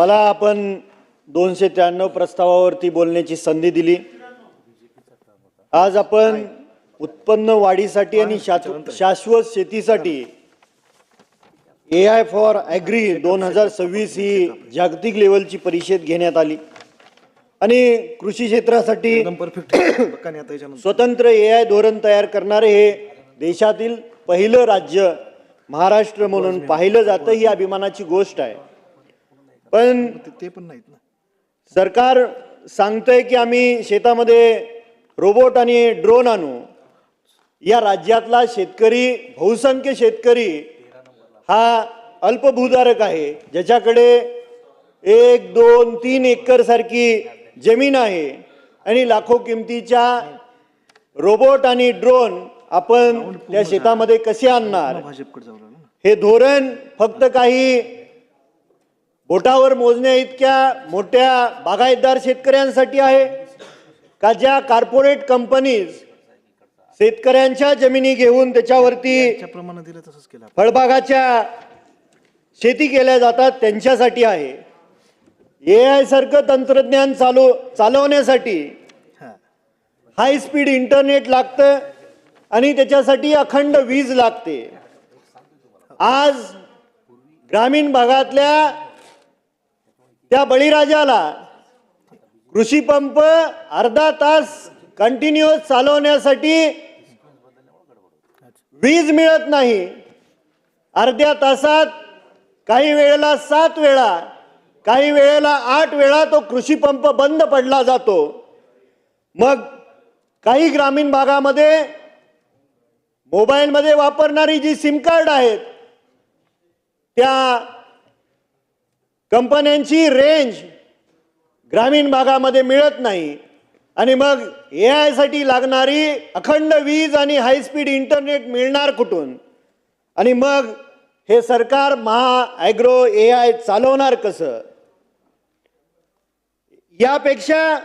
मला आपण 293 प्रस्तावावरती बोलण्याची संधी दिली। आज आपण उत्पन्न वाढीसाठी आणि शाश्वत शेतीसाठी AI फॉर ॲग्री 2026 ही जागतिक लेवलची परिषद घेण्यात आली आणि कृषी क्षेत्रासाठी स्वतंत्र AI धोरण तयार करणारे हे देशातील पहिलं राज्य महाराष्ट्र म्हणून पाहिलं जातं, ही अभिमानाची गोष्ट आहे। पण ते पण नाहीत ना, सरकार सांगतंय की आम्ही शेतामध्ये रोबोट आणि ड्रोन आणू। या राज्यातला शेतकरी, बहुसंख्य शेतकरी हा अल्पभूधारक आहे, ज्याच्याकडे 1, 2, 3 एकर सारखी जमीन आहे आणि लाखो किमतीच्या रोबोट आणि ड्रोन आपण त्या शेतामध्ये कसे आणणार? भाजपकडे जाऊ लागला ना। हे धोरण फक्त काही बोटावर मोजण्या इतक्या मोठ्या बागायतदार शेतकऱ्यांसाठी आहे का, ज्या कॉर्पोरेट कंपनीज शेतकऱ्यांच्या जमिनी घेऊन त्याच्यावरती प्रमाणे दिलं तसंच केलं फळबागाच्या शेती केल्या जातात त्यांच्यासाठी आहे? AI सारखं तंत्रज्ञान चालवण्यासाठी हाय स्पीड इंटरनेट लागतं आणि त्याच्यासाठी अखंड वीज लागते। आज ग्रामीण भागातल्या त्या बळीराजाला कृषी पंप अर्धा तास कंटिन्युअस चालवण्यासाठी वीज मिळत नाही। अर्ध्या तासात काही वेळेला 7 वेळा, काही वेळेला 8 वेळा तो कृषी पंप बंद पडला जातो। मग काही ग्रामीण भागामध्ये मोबाईलमध्ये वापरणारी जी सिम कार्ड आहेत त्या कंपन्यांची रेंज ग्रामीण भागामध्ये मिळत नाही आणि मग AI साठी लागणारी अखंड वीज आणि हाय स्पीड इंटरनेट मिळणार कुठून? आणि मग हे सरकार महाॲग्रो AI चालवणार कसं? यापेक्षा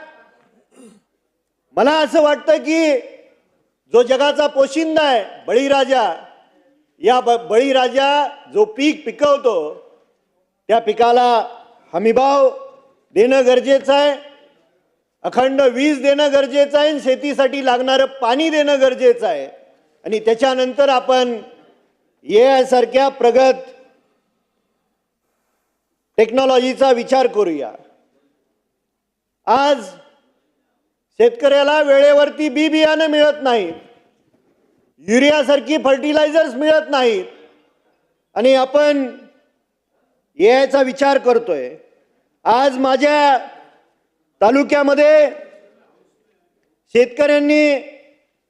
मला असं वाटतं की जो जगाचा पोशिंदा आहे बळीराजा, या बळीराजा जो पीक पिकवतो त्या पिकाला हमीभाव देणं गरजेचं आहे, अखंड वीज देणं गरजेचं आहे, शेतीसाठी लागणारं पाणी देणं गरजेचं आहे आणि त्याच्यानंतर आपण AI सारख्या प्रगत टेक्नॉलॉजीचा विचार करूया। आज शेतकऱ्याला वेळेवरती बी बियाणं मिळत नाही, युरियासारखी फर्टिलायझर्स मिळत नाहीत आणि आपण AI चा विचार करतोय। आज माझ्या तालुक्यामध्ये शेतकऱ्यांनी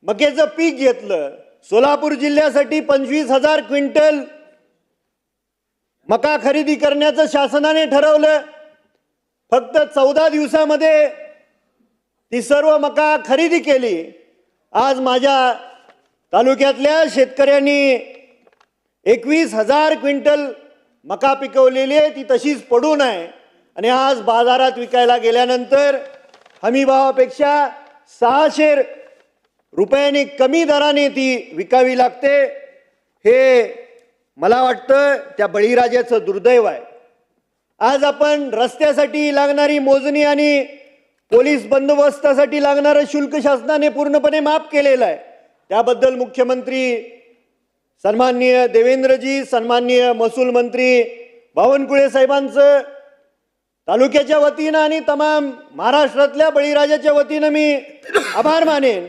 मक्याचं पीक घेतलं। सोलापूर जिल्ह्यासाठी 25,000 क्विंटल मका खरेदी करण्याचं शासनाने ठरवलं। फक्त 14 दिवसामध्ये ती सर्व मका खरेदी केली। आज माझ्या तालुक्यातल्या शेतकऱ्यांनी 21,000 क्विंटल मका पिकवलेली आहे, ती तशीच पडून आहे आणि आज बाजारात विकायला गेल्यानंतर हमीभावापेक्षा 600 रुपयांनी कमी दराने ती विकावी लागते। हे मला वाटतं त्या बळीराजाचं दुर्दैव आहे। आज आपण रस्त्यासाठी लागणारी मोजणी आणि पोलीस बंदोबस्तासाठी लागणारं शुल्क शासनाने पूर्णपणे माफ केलेलं आहे। त्याबद्दल मुख्यमंत्री सन्माननीय देवेंद्रजी, सन्माननीय महसूल मंत्री बावनकुळे साहेबांचं तालुक्याच्या वतीनं आणि तमाम महाराष्ट्रातल्या बळीराजाच्या वतीनं मी आभार मानेन।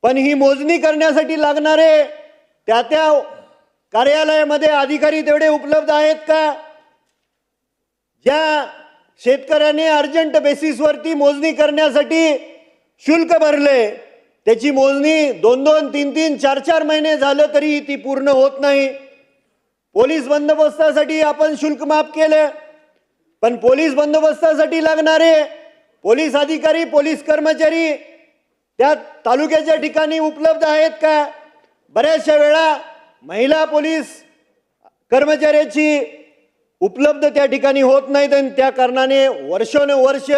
पण ही मोजणी करण्यासाठी लागणारे त्या कार्यालयामध्ये अधिकारी तेवढे उपलब्ध आहेत का? ज्या शेतकऱ्याने अर्जंट बेसिसवरती मोजणी करण्यासाठी शुल्क भरले त्याची मोजणी 2-2, 3-3, 4-4 महिने झालं तरी ती पूर्ण होत नाही। पोलीस बंदोबस्तासाठी आपण शुल्क माफ केलं, पण पोलीस बंदोबस्तासाठी लागणारे पोलीस अधिकारी, पोलीस कर्मचारी त्या तालुक्याच्या ठिकाणी उपलब्ध आहेत का? बऱ्याचशा वेळा महिला पोलीस कर्मचाऱ्याची उपलब्ध त्या ठिकाणी होत नाहीत आणि त्या कारणाने वर्षोनवर्ष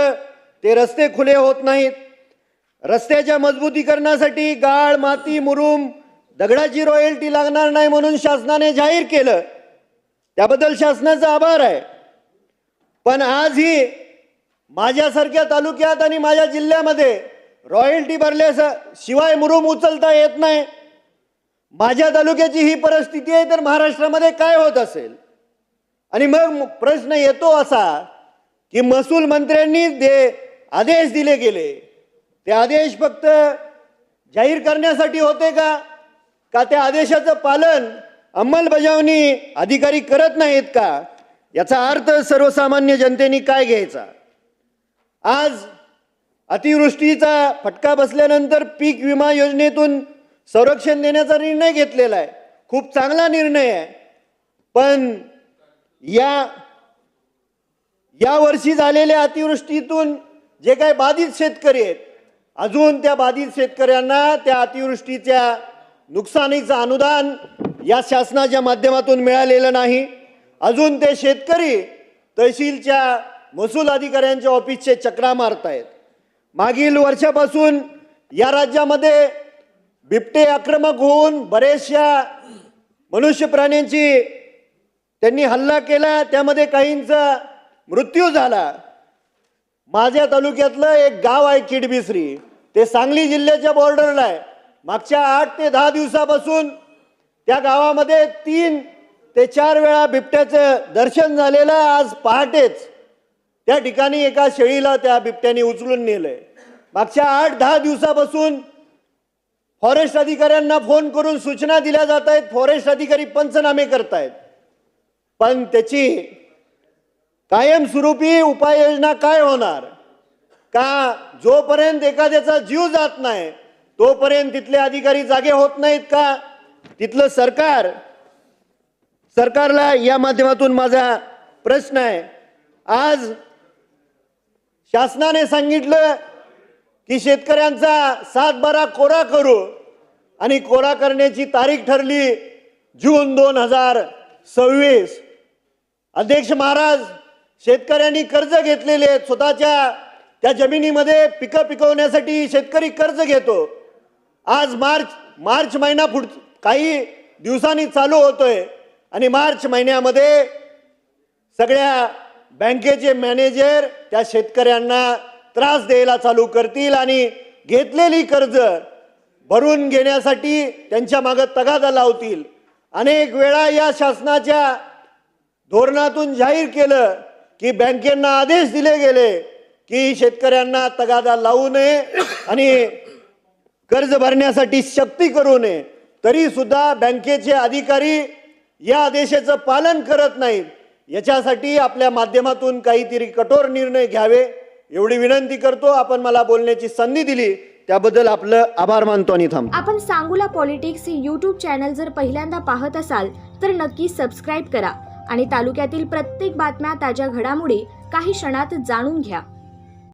ते रस्ते खुले होत नाहीत। रस्त्याच्या मजबूतीकरणासाठी गाळ, माती, मुरुम, दगडाची रॉयल्टी लागणार नाही म्हणून शासनाने जाहीर केलं, त्याबद्दल शासनाचा आभार आहे। पण आजही माझ्यासारख्या तालुक्यात आणि माझ्या जिल्ह्यामध्ये रॉयल्टी भरल्याशिवाय मुरूम उचलता येत नाही. माझ्या तालुक्याची ही परिस्थिती आहे तर महाराष्ट्रामध्ये काय होत असेल? आणि मग प्रश्न येतो असा की महसूल मंत्र्यांनी आदेश दिले गेले, ते आदेश फक्त जाहीर करण्यासाठी होते का त्या आदेशाचं पालन अंमलबजावणी अधिकारी करत नाहीत का? याचा अर्थ सर्वसामान्य जनतेने काय घ्यायचा? आज अतिवृष्टीचा फटका बसल्यानंतर पीक विमा योजनेतून संरक्षण देण्याचा निर्णय घेतलेला आहे. खूप चांगला निर्णय आहे. पण या वर्षी झालेल्या अतिवृष्टीतून जे काही बाधित शेतकरी आहेत, अजून त्या बाधित शेतकऱ्यांना त्या अतिवृष्टीच्या नुकसानीचं अनुदान या शासनाच्या माध्यमातून मिळालेलं नाही. अजून ते शेतकरी तहसीलच्या महसूल अधिकाऱ्यांच्या ऑफिसचे चक्रा मारतायत. मागील वर्षापासून या राज्यामध्ये बिबटे आक्रमक होऊन बरेचशा मनुष्य प्राण्यांची त्यांनी हल्ला केला, त्यामध्ये काहींचा मृत्यू झाला. माझ्या तालुक्यातलं एक गाव आहे किडबिसरी, ते सांगली जिल्ह्याच्या बॉर्डरला आहे. मागच्या 8 ते 10 दिवसापासून त्या गावामध्ये 3 ते 4 वेळा बिबट्याचं दर्शन झालेलं आहे. आज पहाटेच त्या ठिकाणी एका शेळीला त्या बिबट्याने उचलून नेलंय. मागच्या 8-10 दिवसापासून फॉरेस्ट अधिकाऱ्यांना फोन करून सूचना दिल्या जात आहेत, फॉरेस्ट अधिकारी पंचनामे करतायत. पण त्याची कायमस्वरूपी उपाययोजना काय होणार? का जोपर्यंत एखाद्याचा जीव जात नाही तोपर्यंत तिथले अधिकारी जागे होत नाहीत का? तिथलं सरकारला या माध्यमातून माझा प्रश्न आहे. आज शासनाने सांगितलं की शेतकऱ्यांचा 7/12 कोरा करू आणि कोरा करण्याची तारीख ठरली जून 2026. अध्यक्ष महाराज, शेतकऱ्यांनी कर्ज घेतलेले आहेत. स्वतःच्या त्या जमिनीमध्ये पिकं पिकवण्यासाठी शेतकरी कर्ज घेतो. आज मार्च महिना काही दिवसांनी चालू होतोय आणि मार्च महिन्यामध्ये सगळ्या बँकेचे मॅनेजर त्या शेतकऱ्यांना त्रास द्यायला चालू करतील आणि घेतलेली कर्ज भरून घेण्यासाठी त्यांच्या मागे तगादा लावतील. अनेक वेळा या शासनाच्या धोरणातून जाहीर केलं की बँकेंना आदेश दिले गेले की शेतकऱ्यांना तगादा लावू नये आणि कर्ज भरण्यासाठी सक्ती करू नये. तरी सुद्धा बँकेचे अधिकारी या आदेशाचं पालन करत नाहीत. याच्यासाठी आपल्या माध्यमातून काहीतरी कठोर निर्णय घ्यावे एवढी विनंती करतो. आपण मला बोलण्याची संधी दिली त्याबद्दल आपलं आभार मानतो आणि थांबतो. आपण सांगोला पॉलिटिक्स हे YouTube चॅनल जर पहिल्यांदा पाहत असाल तर नक्की सबस्क्राईब करा आणि तालुक्यातील प्रत्येक बातम्या, ताज्या घडामोडी काही क्षणात जाणून घ्या.